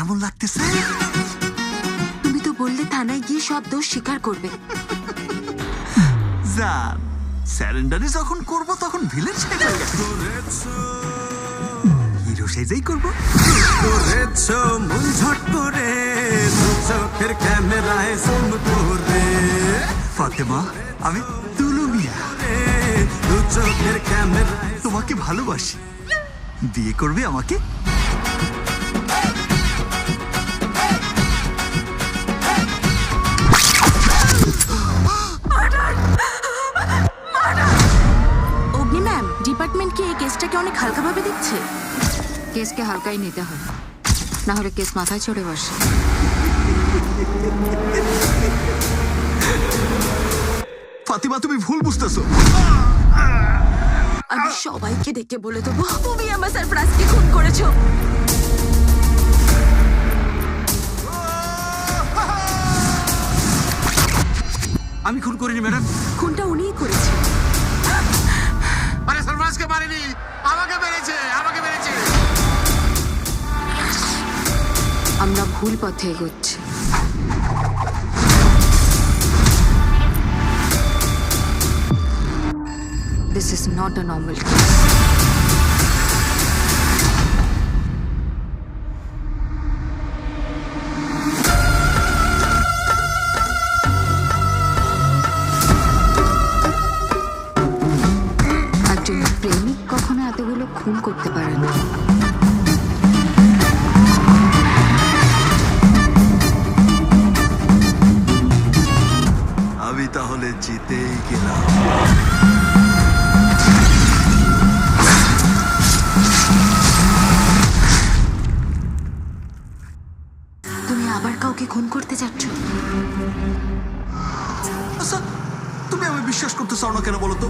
কেমন লাগতেছে? তুমি তো বললে থানায় গিয়ে সব দোষ স্বীকার করবে। জান, স্যারেন্ডারি যখন করব তখন ভিলেন সেজে হিরো সেজেই করব। করেছো মন ঝট করে, দু চোখের ক্যামেরায় জুম করে। ফাতেমা, আমি তুলু মিয়া, দু চোখের ক্যামেরায় তোমাকে ভালোবাসি। বিয়ে করবে আমাকে? অগ্নি ম্যাম, ডিপার্টমেন্ট কি এই কেসটাকে অনেক হালকাভাবে দেখছে? কেসকে হালকাই নিতে হয়, না হলে কেস মাথায় চড়ে বসে। ফাতিমা, তুমি ভুল বুঝতেছো। আমি সবাইকে ডেকে বলে দেবো তুমি আমার সারফরাজকে খুন করেছো। আমি খুন করিনি ম্যাডাম। খুনটা উনিই করেছে। আরে সরফরাজকে মারেনি, আমাকে মেরেছে, আমাকে মেরেছে। আমরা ভুল পথে এগোচ্ছি। This is not a normal case. একজন প্রেমিক কখনো এতগুলো খুন করতে পারে না। আমি তাহলে জিতেই গেলাম। তুমি আবার কাউকে খুন করতে যাচ্ছ? আচ্ছা, তুমি আমি বিশ্বাস করতে চাও না কেন বলো তো?